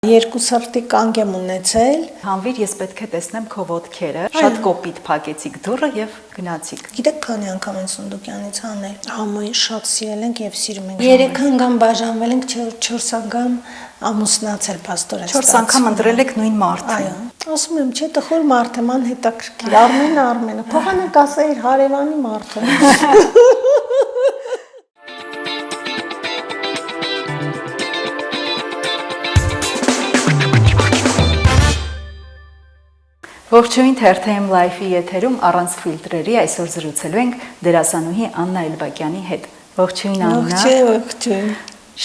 Երկու սրտի կանգ եմ ունեցել։ Հանվիր, ես պետք է տեսնեմ քո ոտքերը։ Շատ կոպիտ փակեցիք դուռը եւ գնացիք։ Գիտեք, քանի անգամ են Սունդուկյանից անել։ Համույն շատ սիրել ենք եւ սիրում ենք։ 3 անգամ բաժանվել ենք, 4 անգամ ամուսնացել պաստորը։ 4 անգամ ընտրել եք նույն մարդը։ Այո։ Ասում եմ, չէ, տխուր մարդ եմ, անհետաքրքիր։ Արմենը, փոխանակ ասեիր հարևանի մարդը։ Ողջույն Թերթեմ Life-ի եթերում առանց ֆիլտրերի այսօր զրուցելու ենք դերասանուհի Աննա Էլբակյանի հետ։ Ողջույն Աննա։ Ողջույն։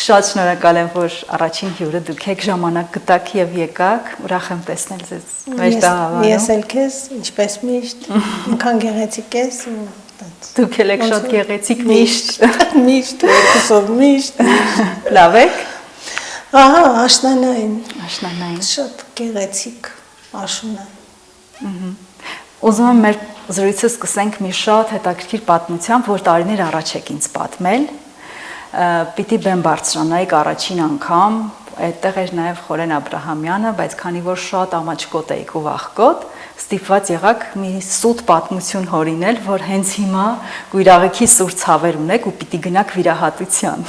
Շատ շնորհակալ եմ, որ առաջին հյուրը դուք եք ժամանակ գտաք եւ եկաք։ Ուրախ եմ տեսնել ձեզ մեր տաղավարում։ Ես էլ քեզ, ինչպես միշտ, ինքան գեղեցիկ ես ու դուք եք շատ գեղեցիկ միշտ։ Միշտ, երկուսով միշտ։ Լավ եք։ Ահա, աշնանային։ Աշնանային։ Շատ գեղեցիկ աշունը։ Ուզում եմ մեր զրույցը սկսենք մի շատ հետաքրքիր պատմությամբ, որ տարիներ առաջ եք ինձ պատմել։ Պիտի բեմ բարձրանայիք առաջին անգամ, այդտեղ էր նաև Խորեն Աբրահամյանը, բայց քանի որ շատ ամաչկոտ էիք ու վախկոտ, ստիպված եղաք մի սուտ պատմություն հորինել, որ հենց հիմա գույրաղիքի սուր ցավեր ունեք ու պիտի գնաք վիրահատության։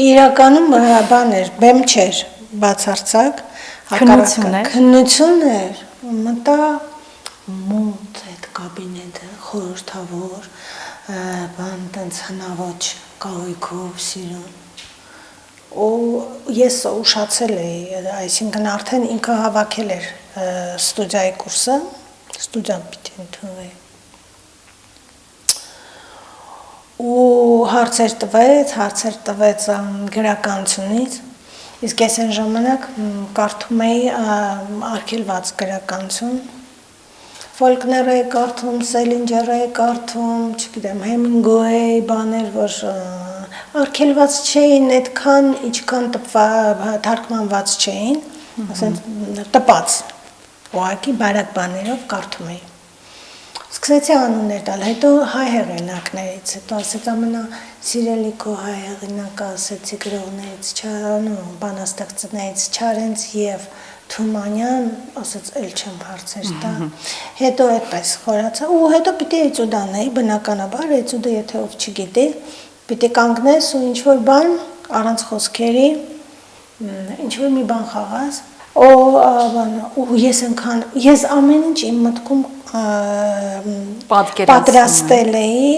Իրականում բան էր, բեմ չէր, բացարձակ, քննություն էր, մտա մոտ այդ կաբինետը խորհրդավոր, բան տենց հնաոճ կահույքով սիրուն։ Ու ես ուշացել էի, այսինքն արդեն ինքը հավաքել էր ստուդիայի կուրսը, ստուդիան պիտի ընդունվեի։ Ու հարցեր տվեց գրականությունից, իսկ ես այն ժամանակ կարդում էի արգելված գրականություն, Ֆոլկներ էի կարդում, Սելինջեր էի կարդում, չգիտեմ, Հեմինգուեյ, բաներ, որ արգելված չէին, այդքան ինչքան թարգմանված չէին, ասենց տպած, ուղղակի բարակ բաներով կարդում էի։ Սկսեցի անուններ տալ, հետո հայ հեղինակներից, հետո ասեց ամենասիրելի քո հայ հեղինակը, ասեցի գրողներից, բանաստեղծներից Չարենց եւ Թումանյան, ասեց, էլ չեմ հարցեր տա, հետո այդպես խորացա, ու հետո պիտի էծուդ անեի, բնականաբար, էծուդը եթե ով չգիտի, պիտի կանգնես ու ինչ-որ բան, առանց խոսքերի, ինչ-որ մի բան խաղաս, ու ես ամեն ինչ իմ մտքում պատրաստել էի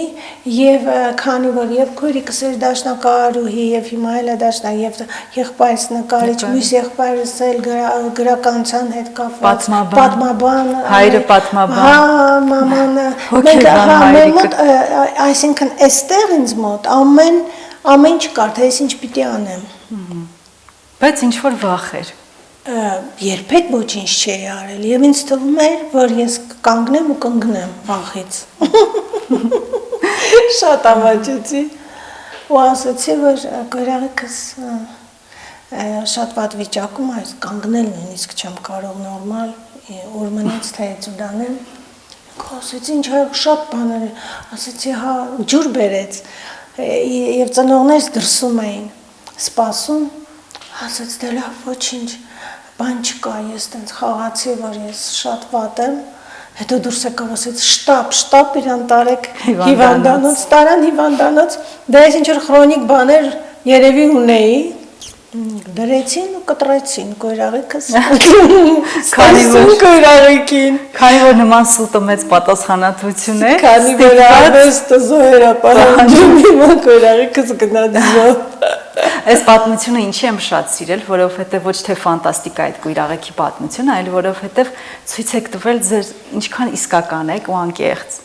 եւ քանի որ եւ քույրիկս էր դաշնակահարուհի եւ հիմա էլ է դաշնակ եւ եղբայրս նկարիչ մյուս եղբայրս էլ գրականության հետ կապված պատմաբան հայրը պատմաբան հա մաման մեր մոտ այսինքն էստեղ ինձ մոտ ամեն ինչ կար թե ես ինչ պիտի անեմ բայց ինչ որ վախ էր երբեք ոչինչ չէի արել եւ ինձ թվում էր որ ես կանգնեմ ու կընկնեմ վախից շատ ամաչեցի ու ասացի որ գորաղիկս շատ վատ վիճակում է կանգնել նույնիսկ չեմ կարող նորմալ որ մնաց թե ծուդանեմ ասեցի ինչ շատ բաներ ասեցի հա ջուր բերեց եւ ծնողներս դրսում էին սպասում ասաց դե լավ ոչինչ բան չկա, ես տենց խաղացի, որ ես շատ վատ եմ, հետո դուրս եկավ ասեց շտապ իրան տարեք հիվանդանոց, տարան հիվանդանոց, դա ես ինչ-որ քրոնիկ բաներ երևի ունեի, դրեցին ու կտրեցին գորաղիկս, քանի որ նման սուտը մեծ պատասխանատվություն է, քանի որ արվեստը զոհերա պահանջում հիմա գորաղիկս գնաց զոհ Այս պատմությունը ինչի եմ շատ սիրել, որովհետև ոչ թե ֆանտաստիկա այդ գույրաղիքի պատմությունը, այլ որովհետև ցույց եք տվել ձեր ինչքան իսկական եք ու անկեղծ։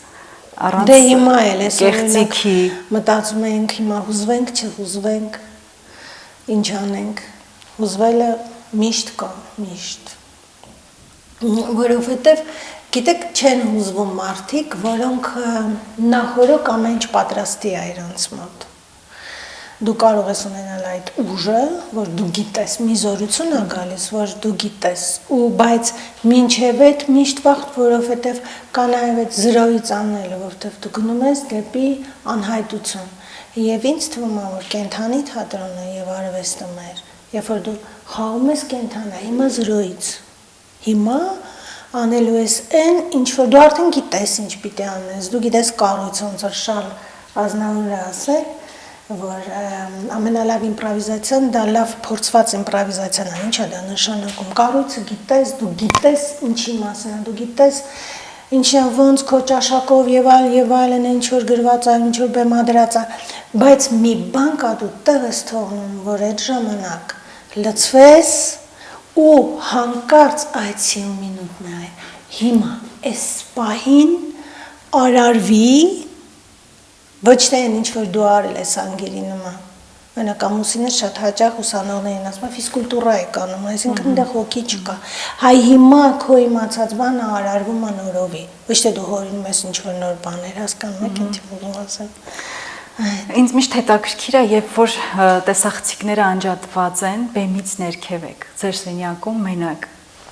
Առանց դե հիմա էլ էս կեղծիքի մտածում ենք հիմա հուզվենք, չհուզվենք, ինչ անենք։ Հուզվելը միշտ կա, միշտ։ Որովհետև գիտեք չեն հուզվում մարդիկ, որոնք նախորոք ամեն ինչ պատրաստի է իրանց մոտ։ Դու կարող ես ունենալ այդ ուժը, որ դու գիտես, մի զորություն է գալիս, որ դու գիտես, բայց մինչև այդ միշտ վախտ, որովհետև կա նաև այդ զրոյից անելը, որովհետև դու գնում ես դեպի անհայտություն։ Եվ ինձ թվում է, որ կենթանի թատրոնը եւ արվեստը մեր երբ որ դու խաղում ես կենթանա, հիմա 0-ից, հիմա անելու ես այն, ինչ որ դու արդեն գիտես ինչ պիտի անես, դու գիտես կառույցը ոնց որ Շարլ Ազնավուրը ասել, որ ամենալավ իմպրովիզացիան դա լավ փորձված իմպրովիզացիան է, ինչ է դա նշանակում, կառույցը գիտես, դու գիտես ինչի մասին է, դու գիտես ինչա ոնց քո ճաշակով եւ այլն ինչ որ գրված է, ինչ որ բեմադրած է, բայց մի բան կա դու տեղ ես թողնում, որ այդ ժամանակ լցվես ու հանկարծ այդ 5 մինուտն է, հիմա այս պահին արարվի, ոչ թե ինչ որ դու արել ես անգերի նման, մենակ ամուսինը շատ հաճախ ուսանողներին ասում է ֆիզկուլտուրա է կանում, այսինքն այնտեղ հոգի չկա, հայ հիմա քո իմացած բանը արարվում է նորովի, ոչ թե դու հորինում ես ինչ որ նոր բաներ, հասկանում եք ինչ ուզում ասեմ։ Ինձ միշտ հետաքրքիր է, երբ որ տեսախցիկները անջատված են, բեմից ներքև եք, ձեր սենյակում մենակ,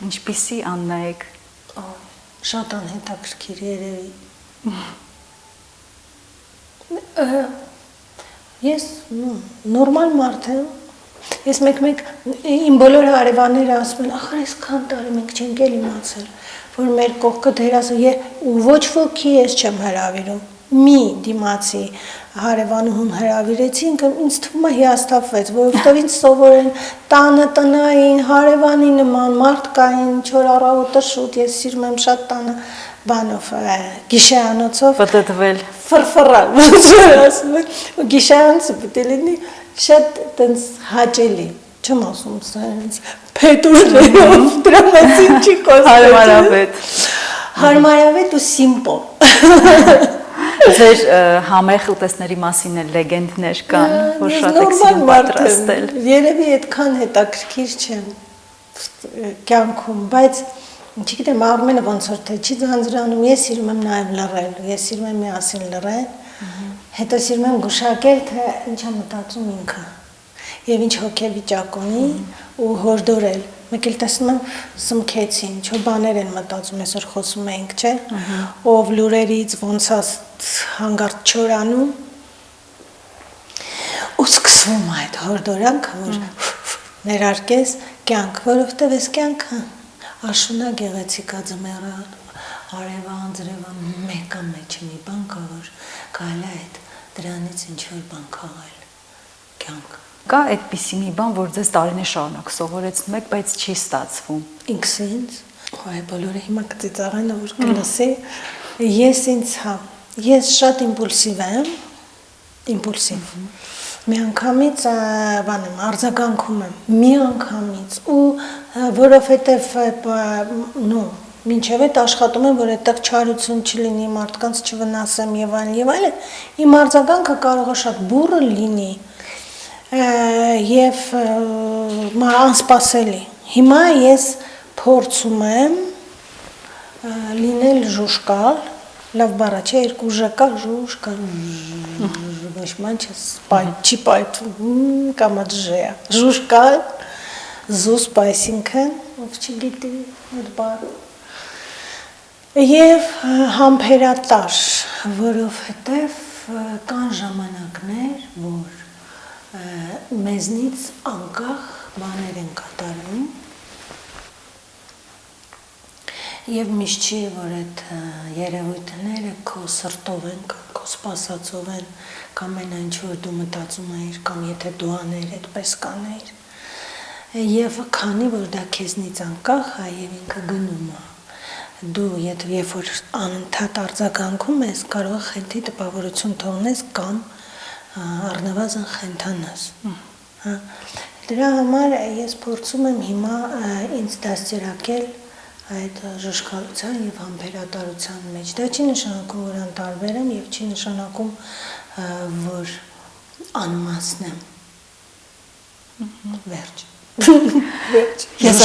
ինչպիսի Աննա եք։ Շատ անհետաքրքիր երևի։ Ես նորմալ մարդ եմ, ես մեկ իմ բոլոր հարևանները ասում են, ախր այսքան տարի մենք չենք էլ իմացել, որ մեր կողքը դերասը ու ոչ ոքի ես չեմ հրավիրում, մի դիմացի հարևանուհուն հրավիրեցի, ինձ թվում է հիասթափվեց, որովհետև ինձ սովորեն տանը տնային, հարևանի նման, մարդկային, չոր առավոտը շուտ, ես սիրում եմ շատ տանը բանով, գիշերանոցով պատտվել, ֆրֆռալ, ոնց որ ասում են, ու գիշերանոցը պետք է լինի շատ տենց հաճելի, չեմ ասում սենց փետուրներով, դրա մասին չի խոսում, հարմարավետ ու սիմպլ։ Ձեր համեղ ուտեստների մասին էլ լեգենդներ կան, որ շատ եք սիրում պատրաստել։ Երևի այդքան հետաքրքիր չեմ կյանքում, բայց չգիտեմ, Արմենը ոնց որ թե չի ձանձրանում, ես սիրում եմ նաև լռել, ես սիրում եմ միասին լռել, հետո սիրում եմ գուշակել, թե ինչ է մտածում ինքը եւ ինչ հոգեվիճակ ունի ու հորդորել։ Մեկ էլ տեսնում եմ սմքեցին, ինչ բաներ են մտածում, այսօր խոսում ենք, չէ՞, ով լուրերից ոնց է հանգարտ չորանում ու սկսվում այդ հորդորանքը, որ ներարկես կյանք, որովհետև այս կյանքը աշունա գեղեցիկ է ձմեռան, արևան, ձրևան, մեկը մեջ մի բան կա, որ կարելի է այդ դրանից ինչ-որ բան քաղել կյանք։ Կա այդպիսի մի բան, որ ձեզ տարիներ շարունակ սովորեցնում եք, բայց չի ստացվում։ Ինքս ինձ, այ բոլորը հիմա կծիծաղեն, որ կլսի, ես ինձ հա, ես շատ իմպուլսիվ եմ, իմպուլսիվ։ Մի անգամից բան եմ, արձագանքում եմ, մի անգամից ու որովհետև մինչև այդ աշխատում եմ, որ այդտեղ չարություն չլինի, մարդկանց չվնասեմ եւ այլն, իմ արձագանքը կարող է շատ բուռը լինի եւ անսպասելի։ Հիմա ես փորձում եմ լինել ժուշկալ, լավ բառ չէ, երկու ժկա ժուշկալ, ոչ ման չի պայթում, կամ ջեա։ Ժուշկալ, զուս այսինքն, ով չգիտի այդ բառը։ Եվ համբերատար, որովհետև կան ժամանակներ, որ մեզնից անկախ բաներ են կատարում եւ միշտ չի, որ այդ երևույթները քո սրտով են, քո սպասածով են, կամ այն ինչ որ դու մտածում ես, կամ եթե դու աներ, այդպես կաներ։ Եվ քանի որ դա քեզնից անկախ է եւ ինքը գնում է, դու երբ որ անընդհատ արձագանքում ես, կարող է խնդի տպավորություն թողնես կամ առնվազն խենթանաս։ Դրա համար ես փորձում եմ հիմա ինձ դաստիարակել այդ ժուշկալության եւ համբերատարության մեջ։ Դա չի նշանակում, որ անտարբեր եմ եւ չի նշանակում, որ անմասն եմ։ Վերջ։ Ես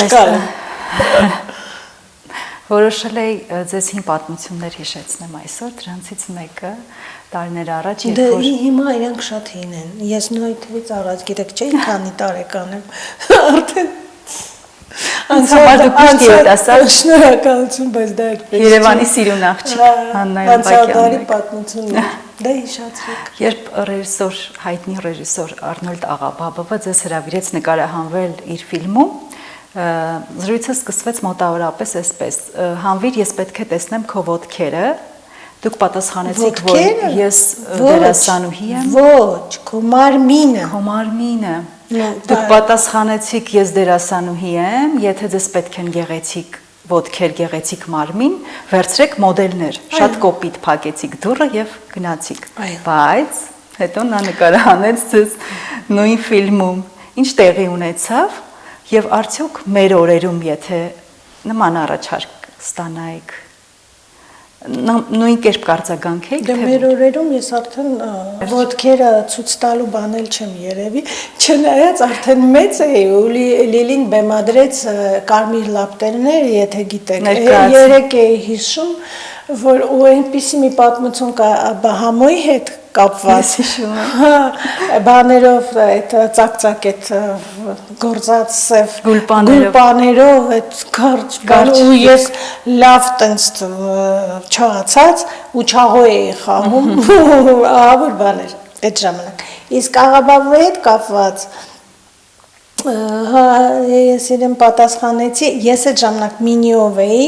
որոշել էի ձեզ հին պատմություններ հիշեցնեմ այսօր, դրանցից մեկը տարիներ առաջ, երբ որ հիմա իրանք շատ հին են։ Ես նույնիսկ առաջ գիտեք, չէի քանի տարեկան եմ։ Արդեն շնորհակալություն, բայց դա այդպես։ Երևանի սիրուն աղջիկ Աննա Յուրապակյանն է։ Պատմություններ։ Դե հիշացրեք։ Երբ հայտնի ռեժիսոր Արնոլդ Աղաբաբովը ձեզ հրավիրեց նկարահանվել իր ֆիլմում, զրույցը սկսվեց մոտավորապես այսպես. «Հանվիր, ես պետք է տեսնեմ քո ոտքերը»։ Դուք պատասխանեցիք, որ ես դերասանուհի եմ։ Ոչ, քո մարմինը։ Քո մարմինը։ Դուք պատասխանեցիք, ես դերասանուհի եմ, եթե ձեզ պետք են գեղեցիկ ոտքեր, գեղեցիկ մարմին, վերցրեք մոդելներ, շատ կոպիտ փակեցիք դուռը եւ գնացիք։ Բայց հետո նա նկարահանեց ձեզ նույն ֆիլմում։ Ինչ տեղի ունեցավ եւ արդյոք մեր օրերում, եթե նման առաջարկ ստանայիք, նույն կերպ կարձագանքեիք, թե մեր օրերում ես արդեն ոտքերը ցույց տալու բանել չեմ երևի, չնայած արդեն մեծ էի ու Լիլին բեմադրեց կարմիր լապտերներ, եթե գիտեք, երեք էի հիշում, որ ու այնպիսի մի պատմություն կա Բահամոյի հետ կապված, բաներով այդ ծակ-ծակ այդ գործած սև գուլպաներով այդ կարճ ու ես լավ տենց չաղացած ու չաղո էի խաղում, ահավոր բաներ այդ ժամանակ։ Իսկ Աղաբաբովի հետ կապված ես իրեն պատասխանեցի, ես այդ ժամանակ մինիով էի,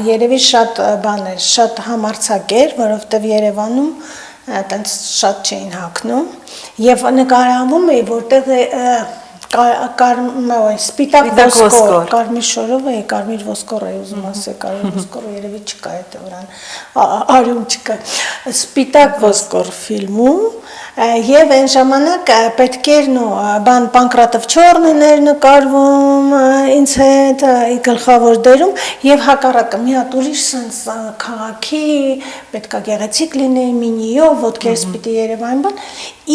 երևի շատ բաներ, շատ համարձակ էր, որովհետև Երևանում տենց շատ չէին հագնում եւ նկարահանվում էի, որտեղ սպիտակ ոսկոր, կարմիր շորով էի, կարմիր ոսկոր էի ուզում ասել, կարմիր ոսկորը երևի չկա այդ վրան, արյուն չկա, սպիտակ ոսկոր ֆիլմում եւ այն ժամանակ պետք էր Պանկրատով Չորնն էր նկարվում ինձ հետ գլխավոր դերում եւ հակառակը մի հատ ուրիշ sense քաղաքի պետքա գեղեցիկ լինեի մինիով, ոտքերս պիտի Երևան բան,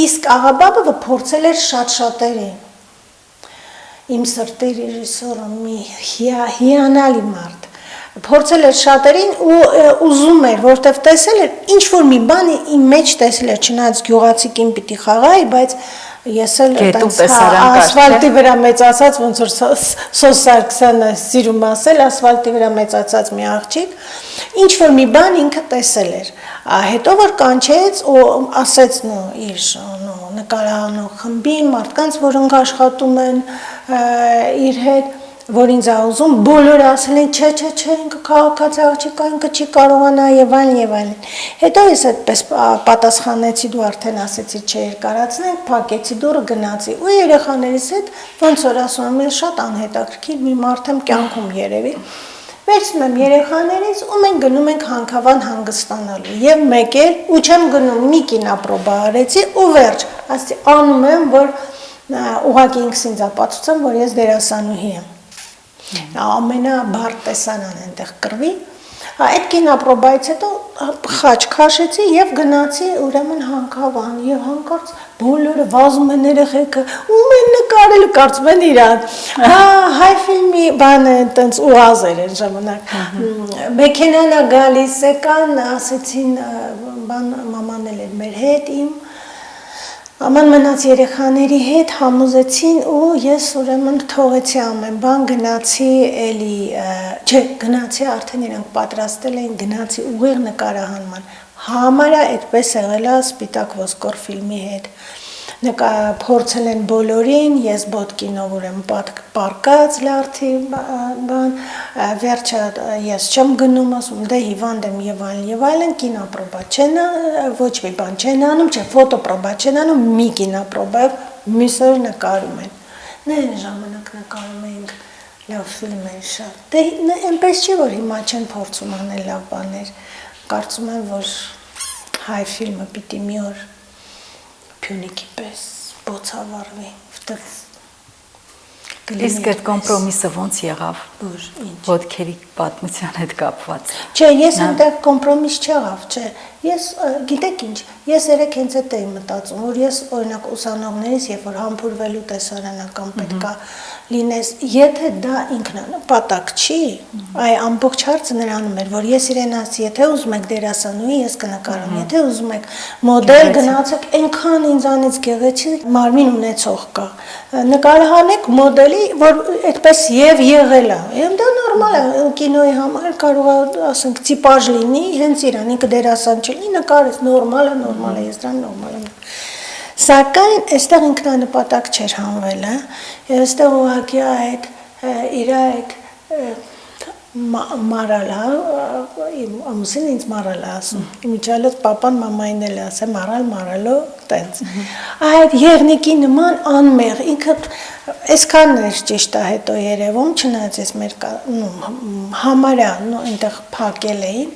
իսկ Աղաբաբովը փորձել էր շատ-շատերին իմ սրտի ռեժիսորը մի հիանալի մարդ փորձել էր շատերին ու ուզում էր, որտեվ տեսել էր ինչ որ մի բան իմ մեջ տեսել էր, չնայած գյուղացիկին պիտի խաղայի, բայց ես էլ ասֆալտի վրա մեծացած, ոնց որ Սոս Սարգսյանը սիրում ասել, ասֆալտի վրա մեծացած մի աղջիկ, ինչ որ մի բան ինքը տեսել էր։ Հետո որ կանչեց ու ասեց իր նկարահանող խմբի մարդկանց, որոնք աշխատում են իր հետ, որ ինձ ուզում, բոլորը ասել են, չէ, ինքը քաղաքացի աղջիկ է, ինքը չի կարողանա եւ այլն։ Հետո ես այդպես պատասխանեցի, դու արդեն ասեցի, չէ, երկարացնենք, փակեցի դուռը, գնացի ու երեխաներիս հետ ոնց որ ասում եմ, շատ անհետաքրքիր մի մարդ եմ կյանքում երևի։ Վերցնում եմ երեխաներից ու մենք գնում ենք Հանքավան հանգստանալու եւ մեկ էլ ու չեմ գնում մի կինոպրոբա արեցի ու վերջ, ասի անում եմ, որ ուղղակի ինքս ինձ ապացուցեմ, որ ես դերասանուհի եմ։ Ամենաբարդ տեսանան այնտեղ կրվի, այդ կինոպրոբայից հետո խաչ քաշեցի եւ գնացի ուրեմն Հանքավան եւ հանկարծ բոլորը վազում են երեխեքը ում են նկարել կարծում են իրան հայ ֆիլմի բանը տենց ուղազ էր այն ժամանակ մեքենան է գալիս եկան ասեցին բան մաման էլ էր մեր հետ իմ Աման մնաց երեխաների հետ համոզեցին ու ես ուրեմն թողեցի ամեն բան, գնացի էլի, չէ, գնացի արդեն իրանք պատրաստել էին, գնացի ուղիղ նկարահանման, համարը այդպես եղել է Սպիտակ ոսկոր ֆիլմի հետ, փորձել են բոլորին, ես բոտկինով ուրեմն պարկած լարդի բան, վերջը ես չեմ գնում, ասում դե հիվանդ եմ եւ այլն, կինոպրոբա չեն, ոչ մի բան չեն անում, չէ, ֆոտոպրոբա չեն անում, մի կինոպրոբայով մյուսները նկարում են։ Նույն ժամանակ նկարում էինք լավ ֆիլմեր շատ։ Դե այնպես չէ, որ հիմա չեն փորձում անել լավ բաներ։ Կարծում եմ, որ հայ ֆիլմը պիտի մի օր Փյունիկի պես բոցավառվի, Իսկ այդ կոմպրոմիսը ոնց եղավ ոտքերի պատմության հետ կապված։ Չէ, ես այնտեղ կոմպրոմիս չեղավ, չէ, ես գիտեք ինչ, ես երեք հենց այդ էի մտածում, որ ես օրինակ ուսանողներից, երբ որ համբուրվելու տեսարանական պետքա լինես, եթե դա ինքնանպատակ չի, այ ամբողջ հարցը նրանում էր, որ ես իրեն ասի, եթե ուզում եք դերասանուհի, ես կնկարեմ, եթե ուզում եք մոդել գնացեք, այնքան ինձանից գեղեցիկ մարմին ունեցող կա, նկարահանեք մոդելի, որ այդպես եւ եղել է, եւ դա նորմալ է, կինոյի համար կարող է, ասենք, տիպաժ լինի, հենց իրան, ինքը դերասան չլինի, նկարես, նորմալ է, ես դրան նորմալ եմ։ Սակայն, այստեղ ինքնանպատակ չէր հանվել, այստեղ ուղղակի այդ իր այդ մարալ, իմ ամուսինը ինձ մարալ է ասում, իմիջալոց պապան մամային էլ է ասել, մարալո, տենց, այդ եղնիկի նման անմեղ, ինքը այսքանն էր ճիշտ է հետո երևում, չնայած ես մեր համարյա այնտեղ փակել էին,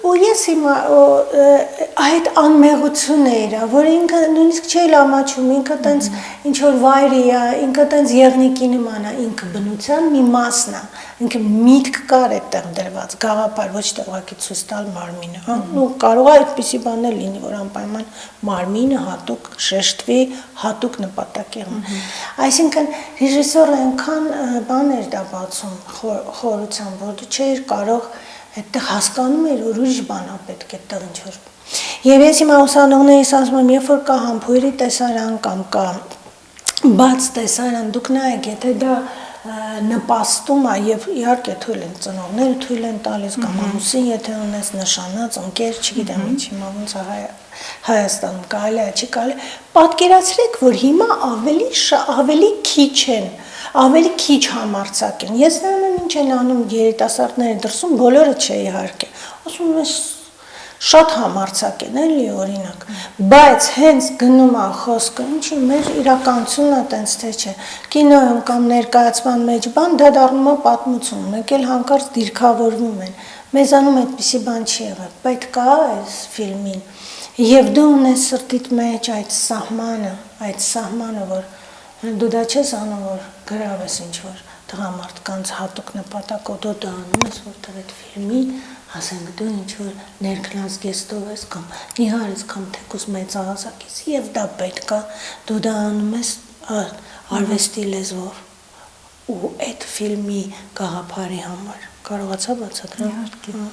ու ես հիմա այդ անմեղությունը էր, որ ինքը նույնիսկ չէի ամաչում, ինքը տենց ինչ-որ վայրի է, ինքը տենց եղնիկի նման է, ինքը բնության մի մասն է, ինքը միտք կար այդտեղ դրված, գաղափար, ոչ թե ուղղակի ցույց տալ մարմինը, ու կարող է այդպիսի բաներ լինի, որ անպայման մարմինը հատուկ շեշտվի, հատուկ նպատակի։ Այսինքն ռեժիսորը այնքան բան էր դա բացում խորությամբ, որ դու չէիր կարող այդտեղ հասկանում էր, որ ուրիշ բան է պետք այդտեղ ինչ-որ։ Եվ ես հիմա ուսանողներից ասում եմ, երբ որ կա համբույրի տեսարան կամ կա բաց տեսարան, դուք նայեք, եթե դա նպաստում է եւ իհարկե թույլ են ծնողները թույլ են տալիս կամ ամուսին եթե ունես նշանած ընկեր, չգիտեմ ինչ հիմա ոնց է Հայաստանում կարելի է, չի կարելի, պատկերացրեք, որ հիմա ավելի քիչ են, ավելի քիչ համարձակ են։ Ես նայում եմ ինչ են անում երիտասարդները դրսում, բոլորը չէ իհարկե։ Ասում եմ, շատ համարձակ են, էլի օրինակ, բայց հենց գնում է խոսքը, ինչի մեր իրականությունն է տենց թե չէ, կինոյում կամ ներկայացման մեջ բան, դա դառնում է պատմություն, մեկ էլ հանկարծ դիրքավորվում են, մեզանում այդպիսի բան չի եղել, պետք է այս ֆիլմին, եւ դու ունես սրտիդ մեջ այդ սահմանը, որ դու դա չես անում, որ գրավես ինչ-որ տղամարդկանց հատուկ նպատակով, դու դա անում ես, որտեղ այդ ֆիլմին ասենք դու ինչ-որ ներքնած գեստով ես կամ նիհար ես կամ թեկուզ մեծ աղազակից և դա պետք է դու դա անում ես արվեստի լեզվով ու այդ ֆիլմի գաղափարի համար կարողացա բացատրել։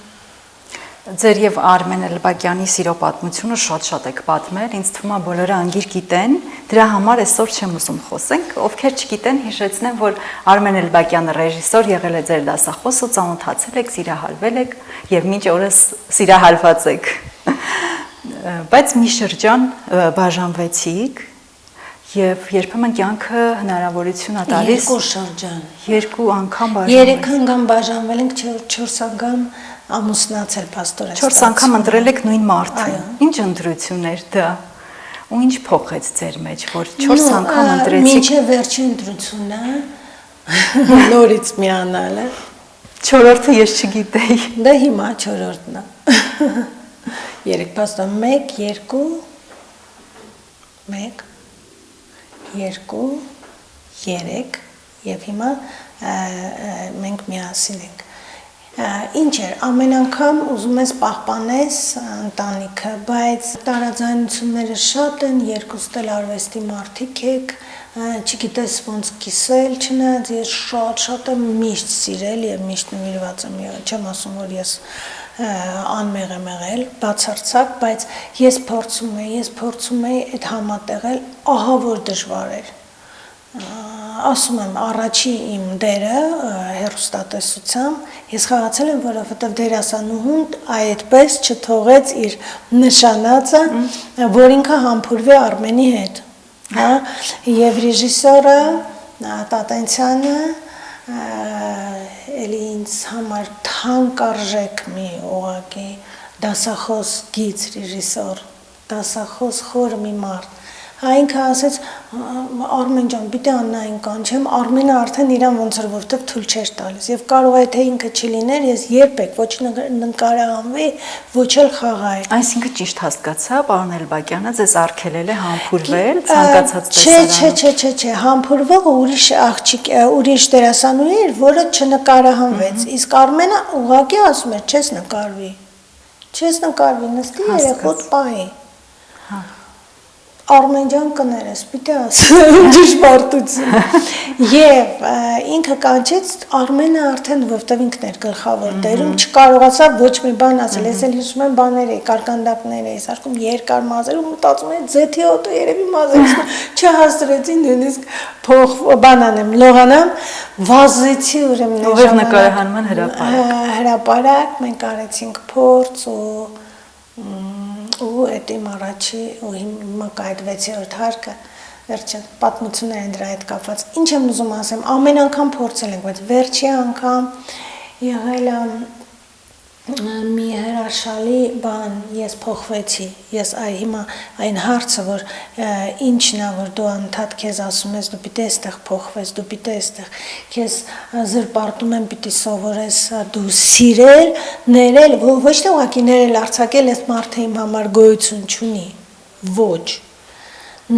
Ձեր եւ Արմեն Էլբակյանի սիրո պատմությունը շատ եք պատմել, ինձ թվում է բոլորը անգիր գիտեն, դրա համար այսօր չեմ ուզում խոսենք, ովքեր չգիտեն, հիշեցնեմ, որ Արմեն Էլբակյանը ռեժիսոր եղել է ձեր դասախոսը, ծանոթացել եք, սիրահարվել եք եւ մինչ օրս սիրահարված եք։ Բայց մի շրջան բաժանվեցիք եւ երբեմն կյանքը հնարավորություն է տալիս երկու անգամ բաժանվել։ 3 անգամ բաժանվել ենք, 4 անգամ ամուսնացել պաստորեն։ 4 անգամ ընտրել եք նույն մարդը։ Ինչ ընտրություն էր դա։ Ու ինչ փոխեց ձեր մեջ, որ 4 անգամ ընտրեցիք։ Մինչև վերջի ընտրությունը նորից միանալը։ 4-րդը ես չգիտեի։ Դա հիմա 4-րդն է։ 3 պաստոր 1 2 1 2 3 եւ հիմա մենք միասին ենք։ Ինչ էր, ամեն անգամ ուզում ես պահպանես ընտանիքը, բայց տարաձայնությունները շատ են, երկուստ էլ արվեստի մարդիկ եք, չգիտես ոնց կիսել, չնայած ես շատ եմ միշտ սիրել եւ միշտ նվիրված եմ եղել, չեմ ասում, որ ես անմեղ եմ եղել, բացարձակ, բայց ես փորձում եի այդ համատեղել, ահա որ դժվար էր։ Ասում եմ, առաջի իմ դերը հեռուստատեսությամբ ես խաղացել եմ, որովհետև դերասանուհուն այդպես չթողեց իր նշանածը, որ ինքը համբուրվի Արմենի հետ, եւ ռեժիսորը Տատենցյանը էլի ինձ համար թանկարժեք մի ուղղակի դասախոս գիծ ռեժիսոր, դասախոս խոր մի մարդ։ Ինքը ասեց Արմեն ջան, պիտի Աննային կանչեմ, Արմենը արդեն իրան ոնց էր որտեղ թույլ չէր տալիս եւ կարող է թե ինքը չլիներ, ես երբեք ոչ նկարահանվի, ոչ էլ խաղայի։ Այսինքն ճիշտ հասկացա, պարոն Էլբակյանը ձեզ արգելել է համբուրվել ցանկացած տեսարանում։ Չէ, համբուրվողը ուրիշ աղջիկ, ուրիշ դերասանուհի էր, որը չնկարահանվեց, իսկ Արմենը ուղղակի ասում էր, չես նկարվի, նստի երեխոդ պահի։ Արմեն ջան կներես, պիտի ասեմ ճշմարտություն։ Եվ ինքը կանչեց Արմենը արդեն որտեվ ինքն էր գլխավոր դերում, չկարողացավ ոչ մի բան ասել, ես էլ հիշում եմ բաներ էի, կարկանդակներ էի սարքում, երկար մազեր ու մտածում էի ձեթի օտո երևի մազերս չհասցրեցի նույնիսկ փող բանանեմ, լողանամ, վազեցի ուրեմն ուղիղ նկարահանման հրապարակ, մենք արեցինք փորձ ու այդ իմ առաջի ու հիմա կայդ 6-րդ հարկը վերջը պատմություններ են դրա հետ կապված։ Ինչ եմ ուզում ասեմ, ամեն անգամ փորձել ենք, բայց վերջի անգամ եղել է մի հրաշալի բան, ես փոխվեցի, ես հիմա այն հարցը, որ ինչն է, որ դու անդադ քեզ ասում ես, դու պիտի այստեղ փոխվես, դու պիտի այստեղ քեզ զրպարտում եմ, պիտի սովորես դու սիրել, ներել, ոչ թե ուղղակի ներել, արձակել, այս մարդը իմ համար գոյություն չունի, ոչ,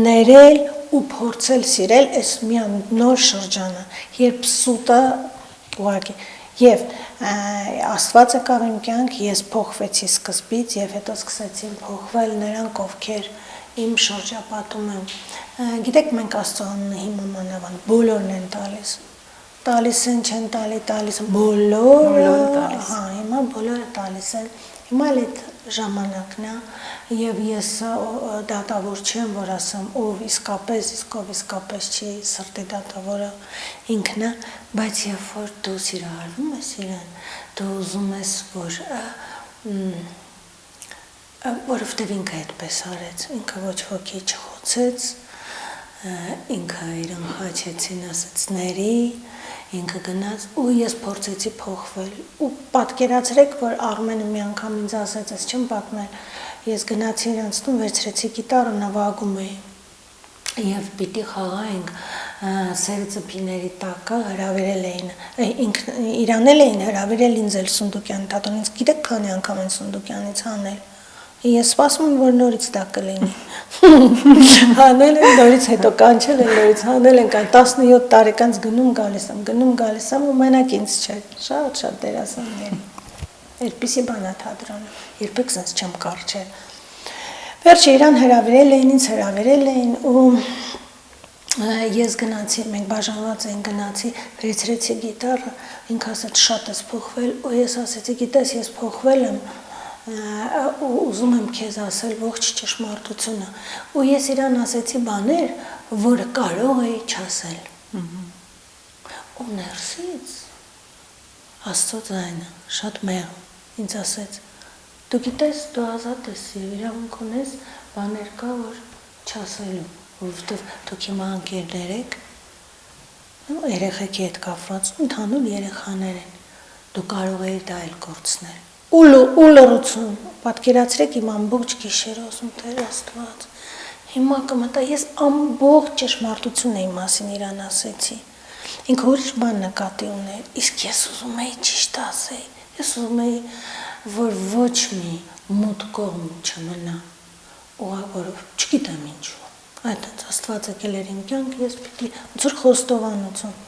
ներել ու փորձել սիրել, այս մի նոր շրջանը, երբ սուտը ուղղակի Եվ Աստված եկավ իմ կյանք, ես փոխվեցի սկզբից եւ հետո սկսեցի փոխվել նրանք, ովքեր իմ շրջապատում են։ Գիտեք, մենք Աստծո անունը հիմա մանավանդ բոլորն են տալիս են, չեն տալիս են, բոլորը տալիս։ Հա, հիմա բոլորը տալիս են։ Հիմա այդ ժամանակն է եւ ես դատավոր չեմ, որ ասեմ, ով իսկապես չի սրտի դատավորը ինքն է, բայց երբ որ դու սիրահարվում ես իրեն, դու ուզում ես, որովհետեւ ինքը այդպես արեց, ինքը ոչ ոքի չխոցեց, ինքը իրեն խաչեցին ասեցների, ինքը գնաց ու ես փորձեցի փոխվել ու պատկերացրեք, որ Արմենը մի անգամ ինձ ասեց, ես չեմ պատմել, ես գնացի իրանց տուն, վերցրեցի գիտարը, նվագում էի եւ պիտի խաղայինք սերծպիների տակը հրավիրել էին իրանել էին հրավիրել ինձ էլ Սունդուկյանի տատոնից, գիտեք քանի անգամ են Սունդուկյանից հանել Ես սպասում եմ, որ նորից դա կլինի։ Հանել են, նորից հետո կանչել են, նորից հանել են, 17 տարեկանց գնում գալիս եմ ու մենակ ինձ չէ, շատ դերասաններ։ Այդպիսի բան է թատրոնը, երբեք sense չեմ կարճել։ Վերջը իրան հրավիրել էին, ինձ հրավիրել էին ու ես գնացի, մենք բաժանված էին գնացի, վերցրեցի գիտարը, ինքը ասաց շատ ես փոխվել ու ես ասեցի, գիտես, ես փոխվել եմ ու ուզում եմ քեզ ասել ողջ ճշմարտությունը ու ես իրան ասեցի բաներ, որը կարող էի չասել։ Ու ներսից Աստծո ձայնը շատ մեղմ ինձ ասեց. Դու գիտես, դու ազատ ես, իրավունք ունես, բաներ կա, որ չասելու, որովհետև դուք հիմա անկերներ եք, երեխեքի հետ կապված, ընդհանուր երեխաներ են, դու կարող էիր դա էլ կորցնել։ Ու լռություն, պատկերացրեք իմ ամբողջ գիշերը ասում Տեր Աստված, հիմա կմտա, ես ամբողջ ճշմարտությունն էի մասին իրան ասեցի, ինքը ուրիշ բան նկատի ուներ, իսկ ես ուզում էի ճիշտ ասեի, ես ուզում էի, որ ոչ մի մութ կողմ չմնա, որով չգիտեմ ինչու, այդպես Աստված եկել էր իմ կյանք, ես պիտի ոնց խոստովանություն։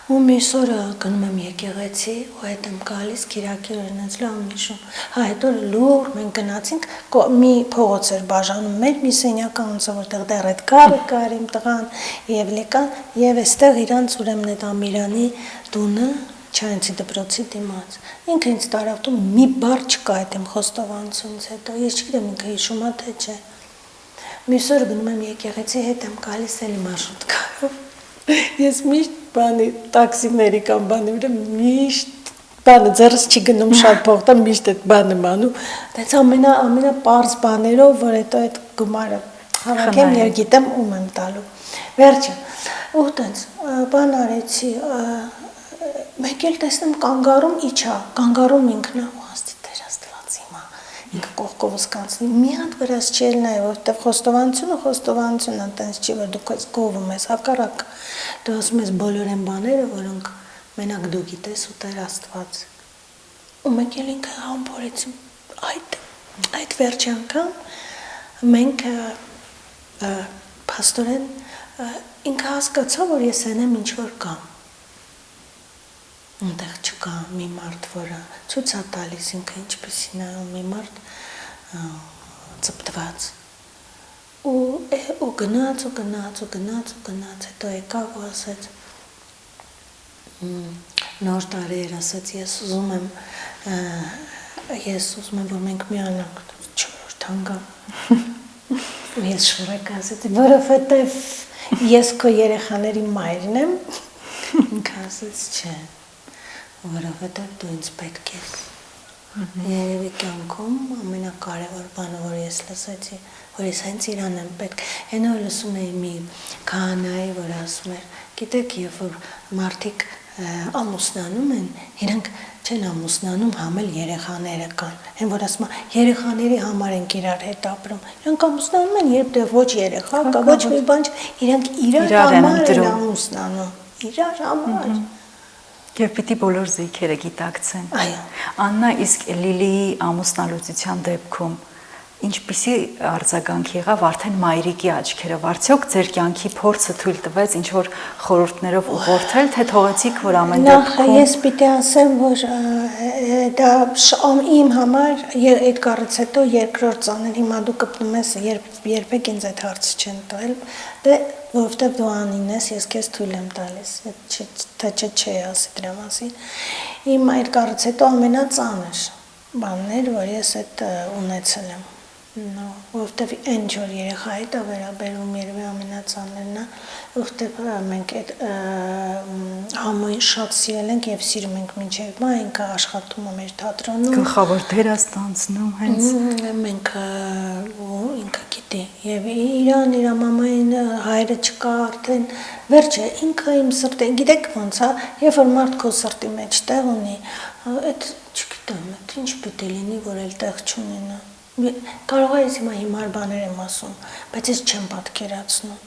Ու մյուս օրը գնում եմ եկեղեցի ու հետ եմ գալիս Կիրակի օրն ինձ լավ հիշում։ Հա հետո լուր մենք գնացինք մի փողոց էր բաժանում մեր մի սենյականոցը որտեղ դեռ այդ կարը կար իմ տղան եւ լեկան եւ այստեղ իրանց ուրեմն այդ Ամիրանի տունը Չայնցի դպրոցի դիմաց։ Ինքը ինձ տարավ տուն մի բառ չկա այդ իմ խոստովանությունից հետո ես չգիտեմ ինքը հիշում է թե չէ։ Մյուս օրը գնում եմ եկեղեցի հետ եմ գալիս էլի մարշրուտկայով։ Ես միշտ բանի տաքսիների կամ բանի վրա միշտ բանը ձեռս չի գնում շատ փող տա միշտ այդ բանը մանու դից ամենա պարզ բաներով որ հետո այդ գումարը հավաքեմ եւ գիտեմ ում եմ տալու վերջը ու տենց բան արեցի մեկ էլ տեսնեմ կանգառում իջա կանգառում ինքն ու աստի Տեր Աստված հիմա ինքը կողքովս կանցնի մի հատ վրաս չել նայ որտեվ խոստովանությունը տենց չի որ դու կողվում ես հակառակ դու ասում ես բոլոր այն բաները որոնք մենակ դու գիտես ու Տեր Աստված ու մեկ էլ ինքը համբորեցի այդ վերջի անգամ մենք փաստորեն ինքը հասկացա որ ես այնեմ ինչ որ կամ Այնտեղ չկա մի մարդ, որը ցույց է տալիս ինքը ինչպեսին է մի մարդ ծպտված։ ու գնաց, հետո եկավ ու ասեց նոր տարի էր, ասեց ես ուզում եմ, որ մենք միանանք 4-րդ անգամ։ Ու ես շնորհակ ասեցի, որովհետև ես քո երեխաների մայրն եմ։ Ինքը ասեց չէ, որովհետև դու ինձ պետք ես։ Երևի կյանքում ամենակարևոր բանը, որ ես լսեցի, որ ես հենց իրան եմ պետք։ Հենա լսում էի մի քահանայի, որ ասում էր, գիտեք, երբ որ մարդիկ ամուսնանում են, իրանք չեն ամուսնանում, համ էլ երեխաները կան։ Հեն որ ասում է, երեխաների համար ենք իրար հետ ապրում։ Իրանք ամուսնանում են, երբ դեռ ոչ երեխա կա, ոչ մի բան, իրանք իրար համար են ամուսնանում։ Իրար համար։ Եվ պիտի բոլոր զույգերը գիտակցեն։ Այո։ Աննա, իսկ Լիլիի ամուսնալուծության դեպքում ինչպիսի արձագանք եղավ արդեն մայրիկի աչքերով, արդյոք ձեր կյանքի փորձը թույլ տվեց ինչ որ խորհուրդներով ուղղորդել, թե թողեցիք, որ ամեն դեպքում։ Ես պիտի ասեմ, որ դա իմ համար Էդգարից հետո երկրորդ ծանր, հիմա դու կպնում ես, երբեք ինձ այդ հարցը չեն տվել, որովհետև դու անին ես, ես քեզ թույլ եմ տալիս, թե չէ ասի դրա մասին։ Իմ Էդգարից հետո ամենածանր բանն էր, որ ես այդ ունեցել եմ։ Որովհետև այն որ երեխայի դա վերաբերում երևի ամենածանրն է, որովհետև մենք այդ համույն շատ սիրել ենք եւ սիրում ենք մինչեւ մա, ինքը աշխատում է մեր թատրոնում։ Գլխավոր դեր է ստանձնում հենց։ Մենք ինքը գիտի եւ իրան իր մամային հայրը չկա արդեն, վերջը ինքը իմ սրտին, գիտեք ոնց է, երբ որ մարդ քո սրտի մեջ տեղ ունի, այդ չգիտեմ, ինչ պետք է լինի, որ էլ տեղ չունենա։ Կարող է ես հիմա հիմար բաներ եմ ասում, բայց ես չեմ պատկերացնում։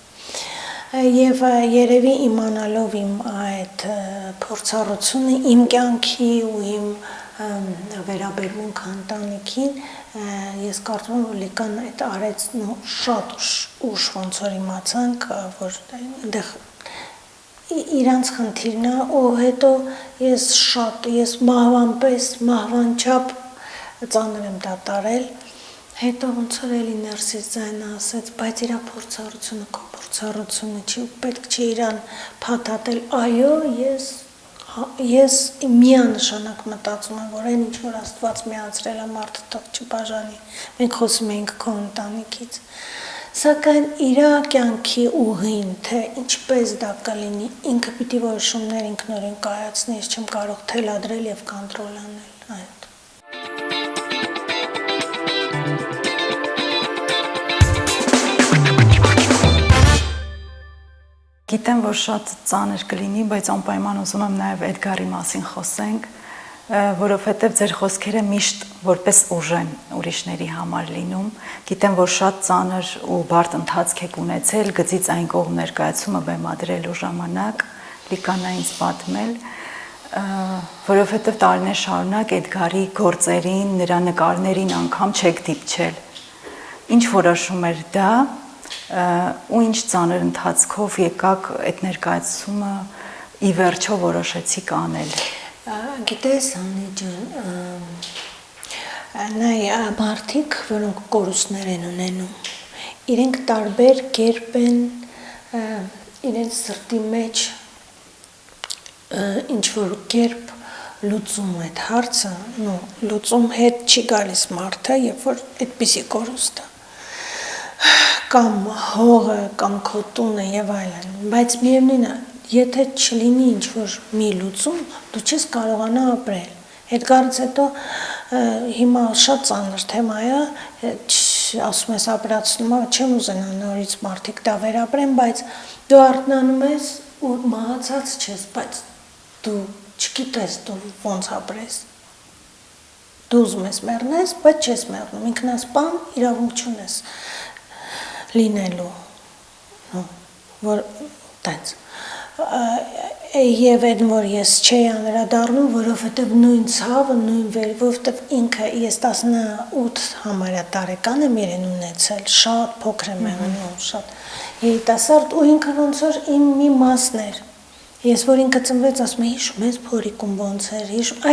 Եվ երևի իմանալով իմ այդ փորձառությունը իմ կյանքի ու իմ վերաբերմունքը ընտանիքին, ես կարծում եմ, որ Լիկան այդ արեց շատ ուշ ոնց որ իմացանք, որ այնտեղ իրանց խնդիրն է, ու հետո ես մահվան չափ ծանր եմ դա տարել, հետո ոնց որ էլի ներսից ձայնը ասեց, բայց իրա փորձառությունը քո փորձառությունը չի, պետք չի իրան փաթաթել, այո, ես միանշանակ մտածում եմ, որ այն ինչ որ Աստված միացրել է մարդը թող չբաժանի, մենք խոսում ենք քո ընտանիքից, սակայն իրա կյանքի ուղին, թե ինչպես դա կլինի, ինքը պիտի որոշումներ ինքնուրույն կայացնի, ես չեմ կարող թելադրել եւ կոնտրոլ անել այդ։ Գիտեմ, որ շատ ծանր կլինի, բայց անպայման ուզում եմ նաև Էդգարի մասին խոսենք, որովհետև ձեր խոսքերը միշտ որպես ուժ են ուրիշների համար լինում։ Գիտեմ, որ շատ ծանր ու բարդ ընթացք եք ունեցել, գծից այն կողմ ներկայացումը բեմադրելու ժամանակ, Լիկան է ինձ պատմել, որովհետև տարիներ շարունակ Էդգարի գործերին, նրա նկարներին անգամ չեք դիպչել։ Ինչ որոշում էր դա, ու ինչ ծանր ընթացքով եկաք այդ ներկայացումը ի վերջո որոշեցիք անել։ Գիտես, Անի ջան, նայ մարդիկ, որոնք կորուստներ են ունենում, իրենք տարբեր կերպ են իրենց սրտի մեջ ինչ որ կերպ լուծում այդ հարցը, լուծում հետ չի գալիս մարդը, երբ որ այդպիսի կորուստ է։ Կամ հողը, կամ քո տունը եւ այլն, բայց միևնույն է, եթե չլինի ինչ որ մի լուծում, դու չես կարողանա ապրել։ Էդգարից հետո հիմա շատ ծանր թեմա է, ասում ես ապրացնում, չեմ ուզենա նորից մարդիկ դա վերապրեն, բայց դու արթնանում ես ու մահացած չես, բայց դու չգիտես դու ոնց ապրես։ Դու ուզում ես մեռնես, բայց չես մեռնում, ինքնասպան իրավունք չունես լինելու, որ տենց, և այն, որ ես չէի անդրադառնում, որովհետև նույն ցավը, որովհետև ինքը ես 18 համարյա տարեկան եմ իրեն ունեցել, շատ փոքր եմ եղնում, շատ երիտասարդ, ու ինքը ոնց որ իմ մի մասն էր, ես որ ինքը ծնվեց, ասում եմ, հիշում ես փորիկում ոնց էր,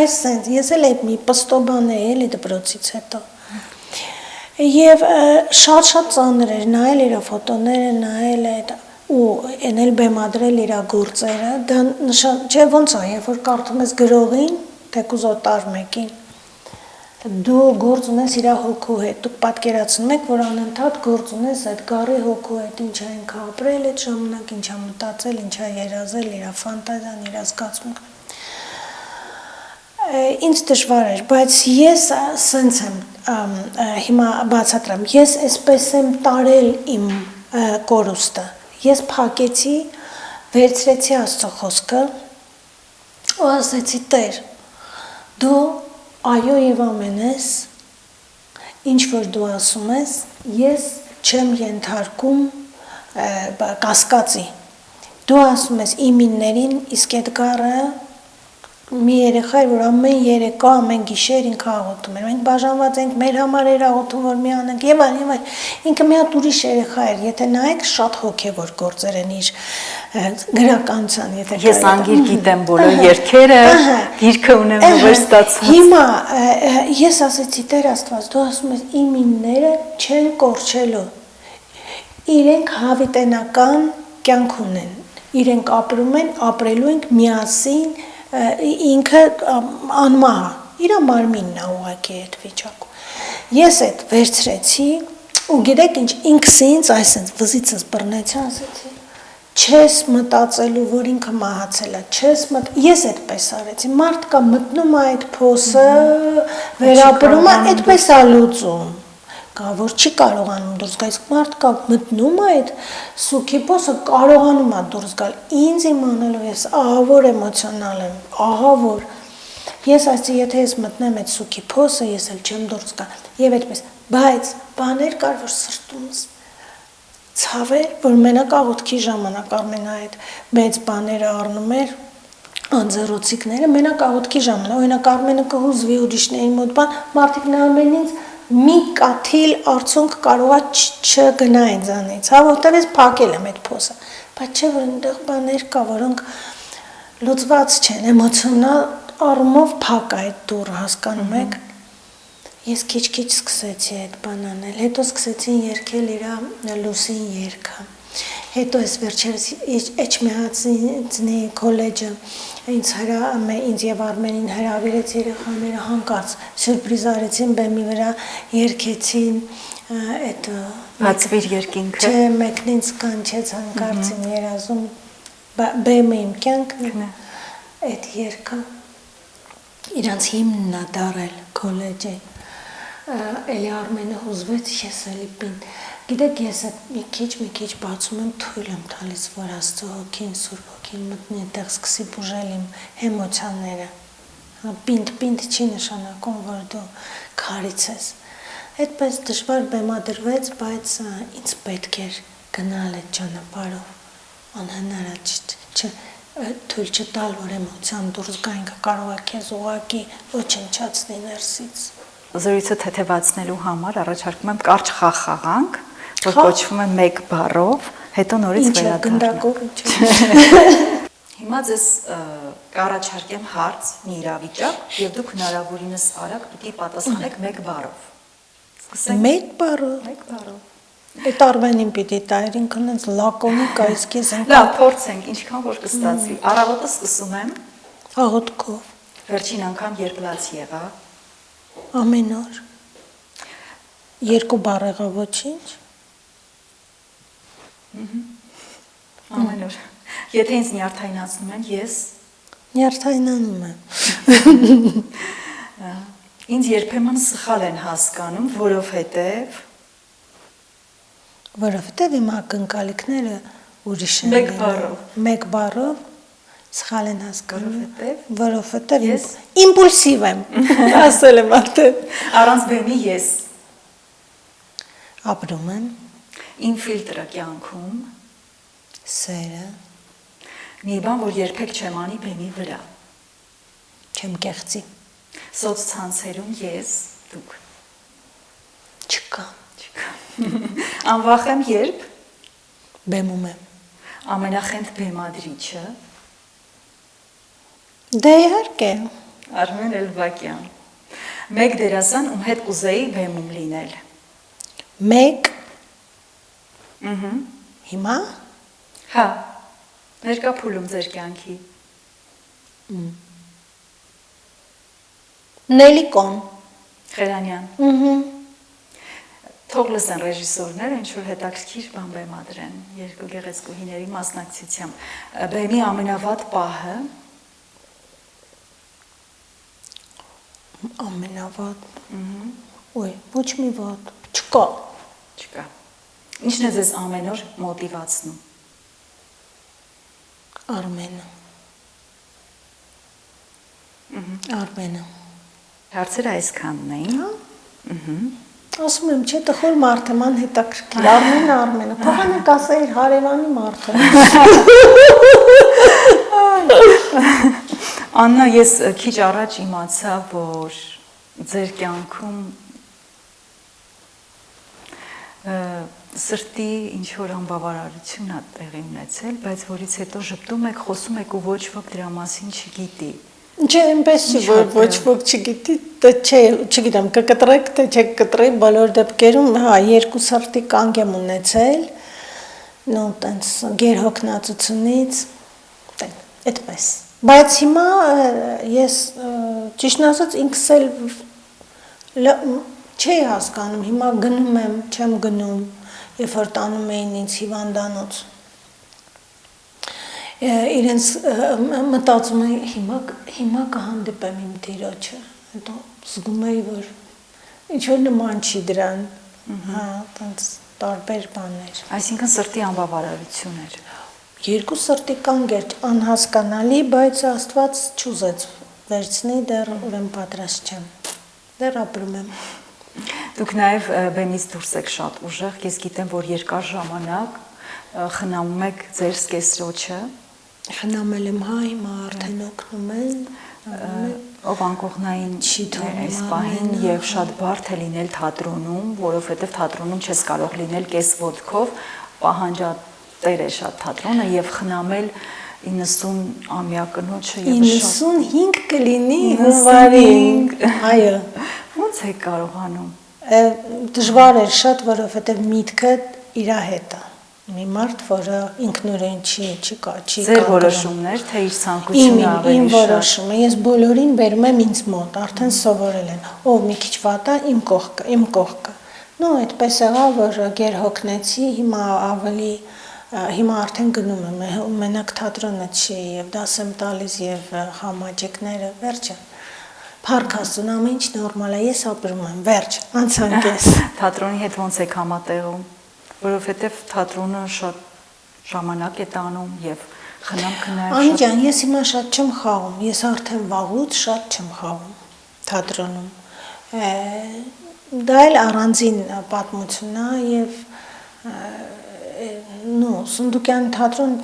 այս սենց, ես էլ այդ մի պստոբան էի էլի դպրոցից հետո, Եվ շատ ծանր էր նայել իր ֆոտոները, նայել այդ ու էնել բեմադրել իր գործերը, դա նշան, չէ ոնց է, երբ որ կարդում ես գրողին, թեկուզ օտար մեկին, դու գործ ունես իր հոգու հետ, դուք պատկերացնում եք, որ անընդհատ գործ ունես այդ գառի հոգու հետ, ինչ է ինքը ապրել այդ ժամանակ, ինչ է մտածել, ինչ է երազել, իր ֆանտազիան, իր զգացմունքը։ Ինձ դժվար էր, բայց ես սենց եմ հիմա բացատրեմ, ես այսպես եմ տարել իմ կորուստը, ես փակեցի, վերցրեցի Աստծո խոսքը ու ասեցի Տեր, դու այո եւ ամեն ես, ինչ որ դու ասում ես, ես չեմ ենթարկում կասկածի, դու ասում ես իմ իններին, իսկ այդ գառը մի երեխա էր, որ ամեն երեկո, ամեն գիշեր ինքը աղոթում էր, մենք բաժանված ենք, մեր համար էր աղոթում, որ մի անենք եւ այլն, ինքը մի հատ ուրիշ երեխա էր, եթե նայեք շատ հոգեվոր գործեր են իր գրականության, եթե ես անգիր գիտեմ բոլոր երգերը, գիրքը ունեմ նոր ստացած։ Հիմա ես ասեցի Տեր Աստված, դու ասում ես իմ ինները չեն կորչելու, իրենք հավիտենական կյանք ունեն, իրենք ապրում են, ապրելու ենք միասին, ինքը անմահ, իր մարմինն է ուղղակի այդ վիճակում։ Ես այդ վերցրեցի ու գիտեք ինչ, ինքս ինձ այսպես վզիցս բռնեցի, ասեցի, չես մտածելու, որ ինքը մահացել է, ես այդպես արեցի, մարդկա մտնում է այդ փոսը, վերապրում է, այդպես է լուծում։ Կա որ չի կարողանում դուրս գալ, իսկ մարդկա մտնում է այդ սուքի փոսը, կարողանում է դուրս գալ, ինձ իմանալով ես ահավոր էմոցիոնալ եմ, ահավոր, ես ասեցի, եթե ես մտնեմ այդ սուքի փոսը, ես էլ չեմ դուրս գալ, եւ այդպես, բայց բաներ կար, որ սրտումս ցավեր, որ մենակ աղոթքի ժամանակ Արմենը այդ մեծ բաները առնում էր, անձեռոցիկները, մենակ աղոթքի ժամանակ, օրինակ Արմենը կհուզվի ուրիշների մոտ բան, մարդիկ նայում են ինձ մի կաթիլ արդյունք կարողա չգնա ինձանից, հա, որտեղ ես փակել եմ այդ փոսը, բայց չէ, որ այնտեղ բաներ կա, որոնք լուծված չեն, էմոցիոնալ առումով փակ է այդ դուռը, հասկանում եք, ես քիչ-քիչ սկսեցի այդ բան անել, հետո սկսեցին երգել իր Լուսին երգը, հետո ես վերջերս Էջմիածնի քոլեջը ինձ եւ Արմենին հրավիրեց երեխաները հանկարծ սյուրպրիզ արեցին բեմի վրա երգեցին այդ բացվիր երկինքը չէ մեկն ինձ կանչեց հանկարծ իմ երազում բեմը իմ կյանքն այդ երգը իրանց հիմնն է դարել քոլեջի էլի Արմենը հուզվեց ես էլի պին գիտեք ես մի քիչ բացում եմ թույլ եմ տալիս որ Աստծո հոգին Սուրբ հոգին մտնի այդտեղ սկսի բուժել իմ էմոցիաները պինդ չի նշանակում որ դու քարից ես այդպես դժվար բեմադրվեց բայց ինձ պետք էր գնալ այդ ճանապարհով անհնարին թույլ չտալ որ էմոցիան դուրս գա ինքը կարող է քեզ ուղակի ոչնչացնի ներսից զրույցը թեթևացնելու համար առաջարկում եմ կարճ խաղ խաղանք, որ կոչվում է մեկ բառով, հետո նորից վերադառնանք։ Հիմա ձեզ կառաջարկեմ հարց, մի իրավիճակ, եւ դուք հնարավորինս արագ պիտի պատասխանեք մեկ բառով։ Սկսենք։ Մեկ բառով։ Մեկ բառով։ Այդ Արմենին պիտի տայր, ինքն ինձ լակոնիկ է, իսկ ես ինքն Լավ, փորձենք, ինչքան որ կստացվի։ Առավոտը սկսում եմ աղոթքով։ Վերջին անգամ երբ լաց եղա։ Ամեն օր։ 2 բառ եղա ոչինչ։ Ամեն օր։ Եթե ինձ նյարդայնացնում են, ես նյարդայնանում եմ։ Ինձ երբեմն սխալ են հասկանում, որովհետև իմ ակնկալիքները ուրիշ են։ Մեկ բառով։ Մեկ բառով սխալ են հասկանում, որովհետև ես իմպուլսիվ եմ, ասել եմ արդեն։ Առանց բեմի ես ապրում եմ, իմ ֆիլտրը կյանքում, սերը, մի բան, որ երբեք չեմ անի բեմի վրա, չեմ կեղծի, սոցցանցերում ես, դուք, չկա, անվախեմ երբ, բեմում եմ, ամենախենթ բեմադրիչը, Դե իհարկե Արմեն Էլբակյան, մեկ դերասան, ում հետ կուզեի բեմում լինել, 1 Հիմա Հա, ներկա փուլում ձեր կյանքի։ Նելիկոն Խերանյան։ Թող լսեն ռեժիսորները, ինչ որ հետաքրքիր բան բեմադրեն երկու գեղեցկուհիների մասնակցությամբ։ Բեմի ամենավատ պահը ամենավատ։ Ոյ, ոչ մի վատ չկա։ չկա։ Ինչն է ձեզ ամեն օր մոտիվացնում։ Արմենը։ Հարցերը այսքանն էին։ Ասում եմ, չէ, տխուր մարդ եմ, անհետաքրքիր։ Արմենը, փոխանակ ասա իր հարևանի մարդը։ Աննա, ես քիչ առաջ իմացա, որ ձեր կյանքում սրտի ինչ որ անբավարարություն է տեղի ունեցել, բայց որից հետո ժպտում եք, խոսում եք ու ոչ ոք դրա մասին չգիտի։ Չէ, այնպես չի, որ ոչ ոք չգիտի, դա չէ, չգիտեմ, կկտրեք, թե չեք կտրի, բոլոր դեպքերում, հա, երկու սրտի կանգ եմ ունեցել, նո, տենց գերհոգնածությունից, այդպես։ Բայց հիմա ես ճիշտն ասած ինքս էլ չի հասկանում, հիմա գնում եմ, չեմ գնում, երբ որ տանում էին ինձ հիվանդանոց։ Իրենց մտածում էի հիմա կհանդիպեմ իմ տիրոջը, հետո զգում էի, որ ինչ-որ նման չի դրան, հա, տենց տարբեր բաներ։ Այսինքն սրտի անբավարարություն էր։ Երկու սրտի կանգ էր, անհասկանալի, բայց Աստված չուզեց վերցնի, դեռ ուրեմն պատրաստ չեմ, դեռ ապրում եմ։ Դուք նաև բեմից դուրս եք շատ ուժեղ, ես գիտեմ, որ երկար ժամանակ խնամում եք ձեր սկեսրոջը։ Խնամել եմ, հա, հիմա արդեն օգնում են, ով անկողնային այս պահին եւ շատ բարդ է լինել թատրոնում, որովհետեւ թատրոնում չես կարող լինել կես ոտքով, պահանջատեր է շատ թատրոնը եւ խնամել 90-ամյա կնոջը եւ 95 կլինի հունվարի, այո։ Ո՞նց եք կարողանում։ Դժվար էր շատ, որովհետեւ միտքը իր հետ է։ Մի մարդ, որը ինքնուրույն չի Ձեր որոշումներ, թե իր ցանկությունը ավելի Իմ որոշումը, ես բոլորին բերում եմ ինձ մոտ, արդեն սովորել են, ով մի քիչ վատ է, իմ կողքը։ Նո, այդպես եղավ, որ գերհոգնեցի, հիմա արդեն գնում եմ, մենակ թատրոնը չի, եւ դաս եմ տալիս, եւ համաճեկները, վերջը։ Փառք Աստծուն, ամեն ինչ նորմալ է, ես ապրում եմ, վերջ, անցանք ես։ Թատրոնի հետ ո՞նց եք համատեղում։ Որովհետև թատրոնը շատ ժամանակ է տանում եւ խնամքը նաեւ Անի ջան, ես հիմա շատ չեմ խաղում, ես արդեն վաղուց շատ չեմ խաղում թատրոնում։ Դա էլ առանձին պատմություն է եւ Սունդուկյան թատրոն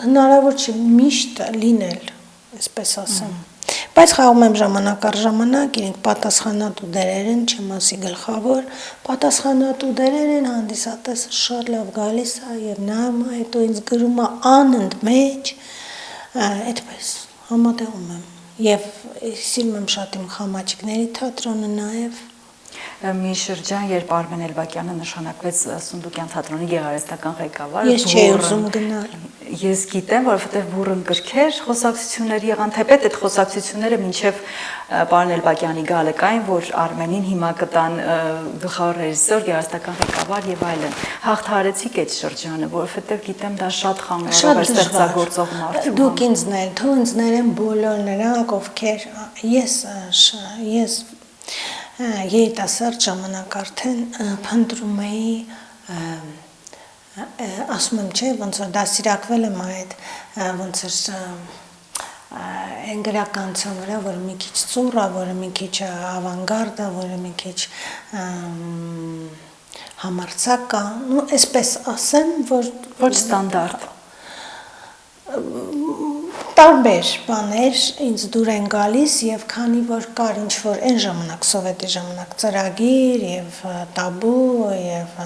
հնարավոր չի միշտ լինել, այսպես ասեմ։ Բայց խաղում եմ ժամանակ առ ժամանակ, իրենք պատասխանատու դերեր են, չեմ ասի գլխավոր, պատասխանատու դերեր են, հանդիսատեսը շատ լավ գալիս է եւ նայում է, հետո ինձ գրում է անընդմեջ, այդպես համատեղում եմ։ Եվ սիրում եմ շատ իմ խամաճիկների թատրոնը նաեւ։ Մի շրջան, երբ Արմեն Էլբակյանը նշանակվեց Սունդուկյան թատրոնի գեղարվեստական ղեկավար, ես չէի ուզում գնալ։ Ես գիտեմ, որովհետև բուռն գրքեր խոսակցություններ եղան, թեպետ այդ խոսակցությունները մինչև Պարոն Էլբակյանի գալը կային, որ Արմենին հիմա կտան գլխավոր ռեժիսոր, գեղարվեստական ղեկավար եւ այլն։ Հաղթահարեցիք այդ շրջանը, որովհետև գիտեմ դա շատ խանգարող է ստեղծագործող մարդու։ Դուք ինձ նել, թող ինձ ներեն բոլոր նրանք, ովքեր ես երիտասարդ ժամանակ արդեն փնտրում էի, ասում եմ, չէ, ոնց որ դաստիարակվել եմ այդ, ոնց որ այն գրականության վրա, որը մի քիչ ծուռ է, որը մի քիչ ավանգարդ է, որը մի քիչ համարձակ է, այսպես ասեմ, որ ոչ ստանդարտ տարբեր բաներ ինձ դուր են գալիս եւ քանի որ կար ինչ որ այն ժամանակ սովետի ժամանակ ծրագիր եւ տաբու եւ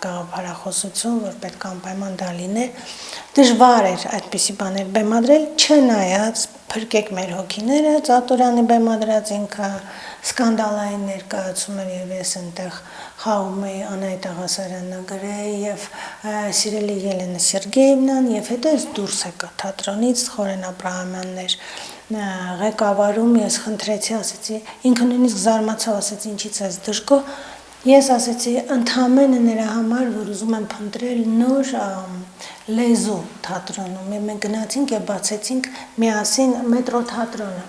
գաղափարախոսություն որ պետք է անպայման դա լիներ Դժվար էր այդպիսի բաներ բեմադրել, չնայած փրկեք մեր հոգիները, Ծատուրյանի բեմադրած ինքը սկանդալային ներկայացում էր եւ ես այնտեղ խաղում էի Անահիտ Աղասարյանն գրեի եւ սիրելի Ելենա Սերգեևնան եւ հետո ես դուրս եկա թատրոնից Խորեն Աբրահամյանն էր ղեկավարում, ես խնդրեցի, ասեցի, ինքը նույնիսկ զարմացավ, ասեցի ինչից ես դժգոհ, ես ասեցի ընդհանրապես նրա համար, որ ուզում եմ փնտրել նոր լեզու թատրոնում, եւ մենք գնացինք եւ բացեցինք միասին մետրո թատրոնը։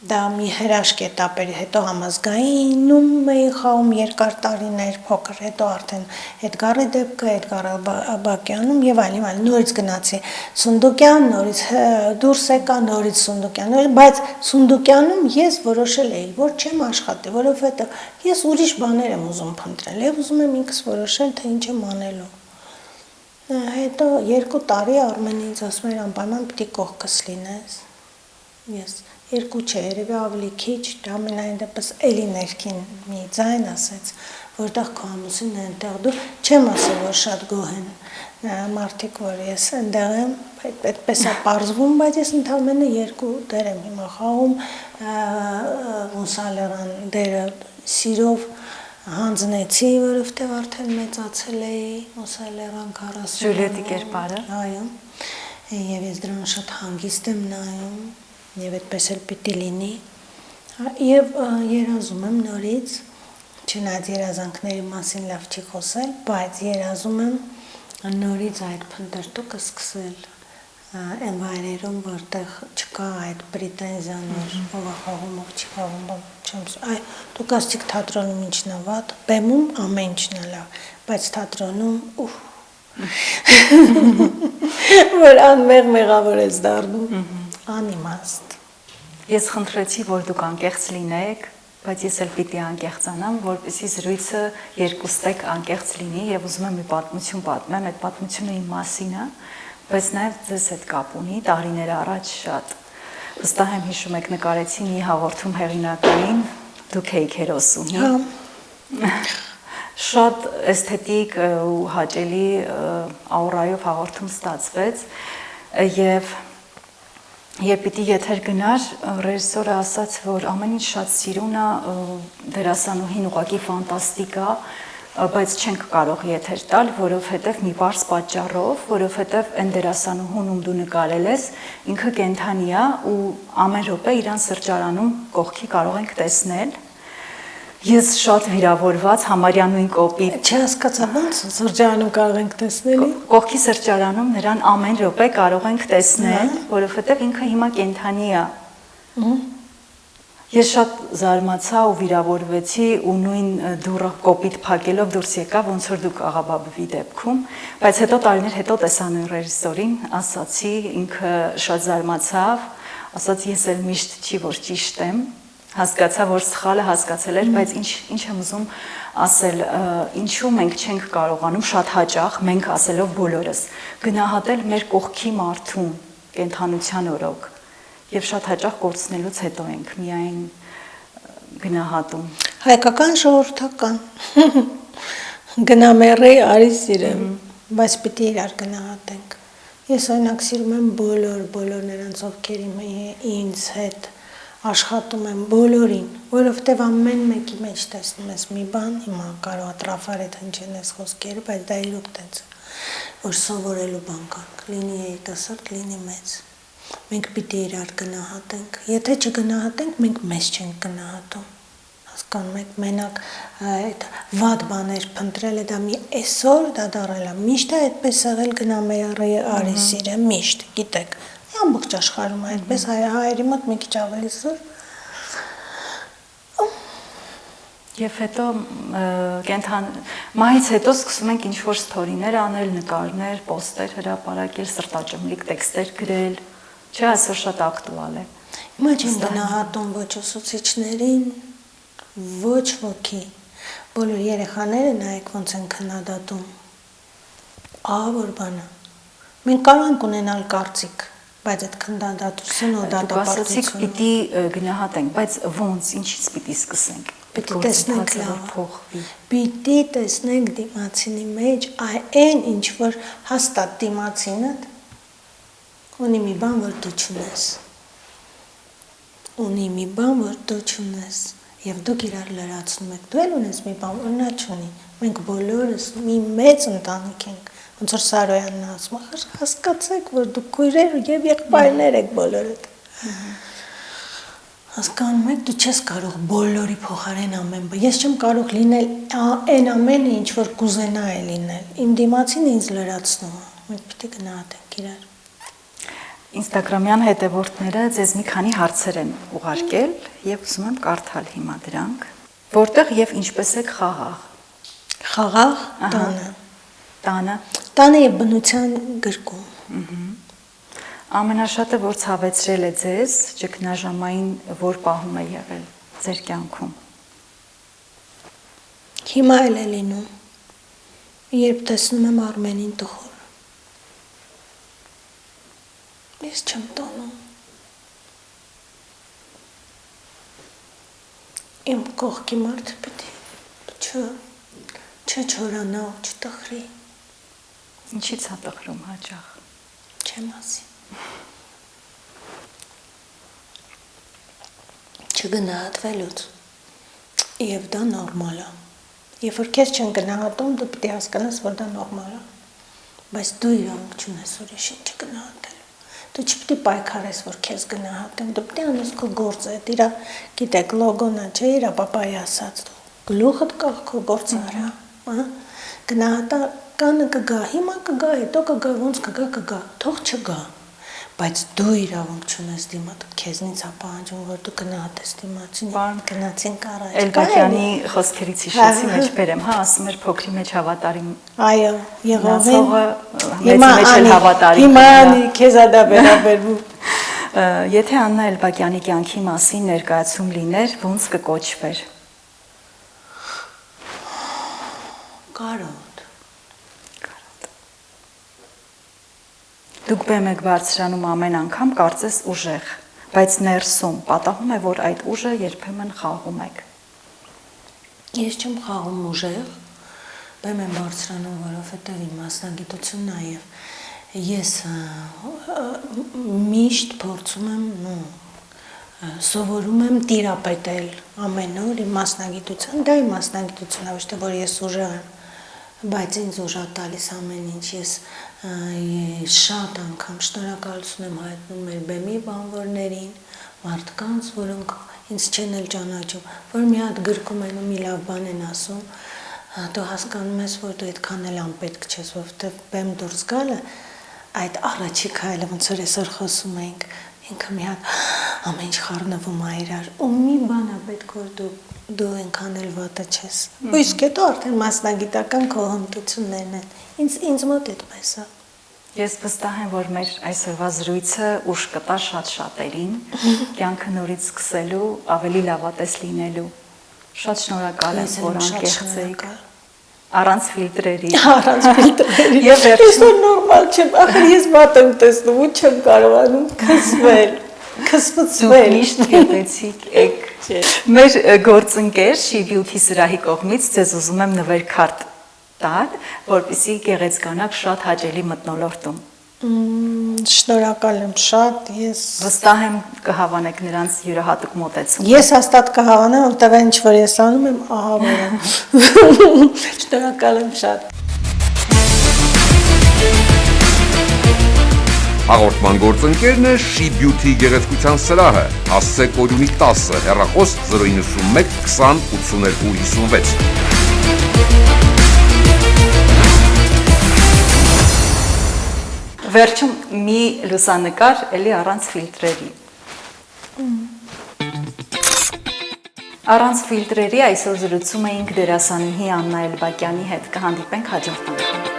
Դա մի հրաշք էտապ էր, հետո համազգայինում էի խաղում երկար տարիներ, փոքր, հետո արդեն Էդգարի դեպքը, Էդգար Աբակյանում եւ այլն, նորից գնացի Սունդուկյան, նորից դուրս եկա, նորից Սունդուկյան, բայց Սունդուկյանում ես որոշել էի, որ չեմ աշխատի, որովհետեւ ես ուրիշ բաներ եմ ուզում փնտրել եւ ուզում եմ ինքս որոշել, թե ինչ եմ անելու։ Հետո 2 տարի Արմենը ինձ ասում էր անպայման պիտի կողքս լինես։ Ես 2 չէ, երևի ավելի քիչ, ամենայն դեպս էլի ներքին մի ձայն ասեց, որտեղ քո ամուսինն է այնտեղ դու, չեմ ասել, որ շատ գոհ են մարդիկ, որ ես այնտեղ եմ, այդպես է պարզվում, բայց ես ընդհանրապես 2 դեր եմ հիմա խաղում, Մուսալերան դերը սիրով հանձնեցի, որովհետև արդեն մեծացել էի, Մուսալերան 40 Ժուլիետի կերպարը։ Այո, եւ ես դրան շատ հանգիստ եմ նայում, եւ այդպես էլ պիտի լինի, եւ երազում եմ նորից, չնայած երազանքների մասին լավ չի խոսել, բայց երազում եմ նորից այդ փնտրտուքը սկսել այն վայրերում, որտեղ չկա այդ պրետենզիան, ով է խաղում, ով չի խաղում, այ դուք ասացիք թատրոնում ինչն է վատ, բեմում ամեն ինչն է լավ, բայց թատրոնում որ անմեղ մեղավոր ես դառնում, անիմաստ։ Ես խնդրեցի, որ դուք անկեղծ լինեք, բայց ես էլ պիտի անկեղծանամ, որպեսզի զրույցը երկուստեք անկեղծ լինի եւ ուզում եմ մի պատմություն պատմեմ, այդ պատմությունը իմ մասին է, բայց նաեւ ձեզ հետ կապ ունի, տարիներ առաջ շատ։ Վստահ եմ հիշում եք նկարեցի մի հաղորդում հեղինակային, դուք էիք հերոսուհի։ Շատ էսթետիկ ու հաճելի աուրայով հաղորդում ստացվեց եւ Երբ պիտի եթեր գնար, ռեժիսորը ասաց, որ ամեն ինչ շատ սիրուն է, դերասանուհին ուղղակի ֆանտաստիկ է, բայց չենք կարող եթեր տալ, որովհետև մի բարձ պատճառով, որովհետև այն դերասանուհուն ում դու նկարել ես, ինքը կենդանի է ու ամեն րոպե իրան սրճարանում կողքի կարող ենք տեսնել։ Ես շատ վիրավորված, համարյա նույն կոպիտ։ Չհասկացա ոնց սրճարանում կարող ենք տեսնել։ Կողքի սրճարանում նրան ամեն րոպե կարող ենք տեսնել, որովհետև ինքը հիմա կենդանի է։ Ես շատ զարմացա ու վիրավորվեցի ու նույն դուռը կոպիտ փակելով դուրս եկա, ոնց որ դուք աղաբաբվի դեպքում, բայց հետո տարիներ հետո տեսա նույն ռեժիսորին, ասացի, ինքը շատ զարմացավ, ասաց ես էլ միշտ չի որ ճիշտ եմ, հասկացա, որ սխալը հասկացել էր, բայց ինչ եմ ուզում ասել, ինչու մենք չենք կարողանում շատ հաճախ, մենք ասելով բոլորս, գնահատել մեր կողքի մարդուն, կենդանության օրոք, եւ շատ հաճախ կորցնելուց հետո ենք միայն գնահատում։ Հայկական ժողովրդական գնամերի արի սիրեմ, բայց պիտի իրար գնահատենք։ Ես օրինակ սիրում եմ բոլոր նրանց, ովքեր ինձ հետ աշխատում եմ բոլորին, որովհետև ամեն մեկի մեջ տեսնում ես մի բան, հիմա կարող է տրաֆարետ հնչեն ես խոսքերը, բայց դա իրոք տենց է, որ սովորելու բան կան, լինի երիտասարդ, լինի մեծ։ Մենք պիտի իրար գնահատենք, եթե չգնահատենք, մենք մեզ չենք գնահատում։ Հասկանում եք, մենակ այդ վատ բաներ փնտրելը դա մի այսօր դա դարել է, միշտ է այդպես եղել գնամերի արի սիրը, միշտ, գիտեք, ամբողջ աշխարհում է այդպես, հայերի մոտ մի քիչ ավելի սուր։ Եվ հետո մահից հետո սկսում ենք ինչ-որ սթորիներ անել, նկարներ, պոստեր հրապարակել, սրտաճմլիկ տեքստեր գրել, չէ, այսօր շատ ակտուալ է։ Հիմա չեն գնահատում ոչ ուսուցիչներին, ոչ ոքի, բոլոր երեխաները նայեք ոնց են քննադատում, ահավոր բան է, մենք կարող ենք ունենալ կարծիք, բայց այդ քննադատությունը ու դատապարտությունը պիտի գնահատենք, բայց ոնց, ինչից պիտի սկսենք։ Պիտի տեսնենք լավ փոխվի։ Պիտի տեսնենք դիմացինի մեջ այն ինչ որ հաստատ դիմացինը ունի մի բան որ դու չունես ունի մի բան որ դու չունես եւ դուք իրար լրացնում եք դու էլ ունես մի բան որ նա չունի մենք բոլորս մի մեծ ընտանիք ենք ոնց որ Սարոյանն ասում է հասկացեք որ դուք քույրեր եւ եղբայրներ եք բոլորդ Հասկանում եք, դու չես կարող բոլորի փոխարեն ամեն բան։ Ես չեմ կարող լինել այն ամենը, ինչ որ կուզենա է լինել։ Իմ դիմացին ինձ լրացնում է։ Մենք պիտի գնահատենք իրար։ Instagram-յան հետևորդները ձեզ մի քանի հարցեր են ուղարկել եւ ուզում եմ կարդալ հիմա դրանք։ Որտեղ եւ ինչպես եք խաղաղ։ Խաղաղ տանը։ Տանը։ Տանը եւ բնության գրկում։ Ամենաշատը որ ցավեցրել է ձեզ ճգնաժամային որ պահում է եղել ձեր կյանքում։ Հիմա էլ է լինում։ Երբ տեսնում եմ Արմենին տխուր։ Ես չեմ տոնում։ Իմ կողքի մարդը պիտի չչորանա ու չտխրի։ Ինչի՞ց է տխրում հաճախ։ Չեմ ասի։ Չգնահատվելուց եւ դա նորմալ է երբ որ քեզ չեն գնահատում դու պետք է հասկանաս որ դա նորմալ է բայց դու իրավունք չունես ուրիշին չգնահատելու դու չպետք է պայքարես որ քեզ գնահատեն դու պետք է անես քո գործը այդ իրա գիտեք լոգոնա չէ իրա պապայի ասած գլուխդ կախ քո գործը արա հա գնահատականը կգա հիմա կգա հետո կգա ոնց կգա թող չգա բայց դու իրավունք չունես դիմադ քեզնից ապահանջում որ դու գնահատես դիմացին Բան գնացինք առաջ Էլբակյանի խոսքերից հիշեցի մեջ բերեմ հա ասում էր փոքրի մեջ հավատարիմ այո Եղովին մեծ մեջ էլ հավատարիմ հիմա քեզ ա դա վերաբերվում Եթե Աննա Էլբակյանի կյանքի մասին ներկայացում լիներ ոնց կկոչվեր Կարոտ Դուք բեմ եք բարձրանում ամեն անգամ կարծես ուժեղ, բայց ներսում պատահում է, որ այդ ուժը երբեմն խաղում եք։ Ես չեմ խաղում ուժեղ, բեմ եմ բարձրանում, որովհետև իմ մասնագիտությունն է եւ ես միշտ փորձում եմ սովորում եմ տիրապետել ամեն օր իմ մասնագիտության, դա իմ մասնագիտությունն է, ոչ թե որ ես ուժեղ եմ, բայց ինձ ուժ է տալիս ամեն ինչ ես շատ անգամ շնորհակալություն եմ հայտնում մեր բեմի բանվորներին, մարդկանց, որոնք ինձ չեն էլ ճանաչում, որ մի հատ գրքում են ու մի լավ բան են ասում, դու հասկանում ես, որ դու այդքան էլ անպետք չես, որովհետև բեմ դուրս գալը այդ առաջի քայլը, ոնց որ այսօր խոսում ենք, ինքը մի հատ ամեն ինչ խառնվում է իրար, ու մի բան է պետք որ դու այնքան էլ վատը չես։ Ու իսկ հետո արդեն մասնագիտական քո հմտություններն են։ Ինձ մոտ այդպես է։ Ես վստահ եմ, որ մեր այսօրվա զրույցը ուժ կտա շատ շատերին, կյանքը նորից սկսելու, ավելի լավատես լինելու։ Շատ շնորհակալ եմ, որ անկեղծ եք։ Առանց ֆիլտրերի։ Առանց ֆիլտրերի։ Եվ վերջում Ես նորմալ չեմ, ախր ես վատ եմ տեսնում ու չեմ կարողանում քսվել։ Քսվեցվել։ Միշտ գտեցիք եք։ Մեր գործընկեր She-Beauty սրահի կողմից ձեզ ուզում եմ նվերքարտ տալ, որպեսզի գեղեցկանաք շատ հաճելի մթնոլորտում։ Շնորհակալ եմ շատ, ես Վստահ եմ կհավանեք նրանց յուրահատուկ մոտեցում։ Ես հաստատ կհավանեմ, որտեղ ինչ որ ես անում եմ, ահա որ եմ։ Շնորհակալ եմ շատ։ Հաղորդման գործընկերն է She-Beauty գեղեցկության սրահը, հասցե կորյունի 10, հեռախոս 091 20 82 56։ Վերջում մի լուսանկար էլի առանց ֆիլտրերի։ Առանց ֆիլտրերի այսօր զրուցում էինք դերասանուհի Աննա Էլբակյանի հետ։ Կհանդիպենք հաջորդ անգամ։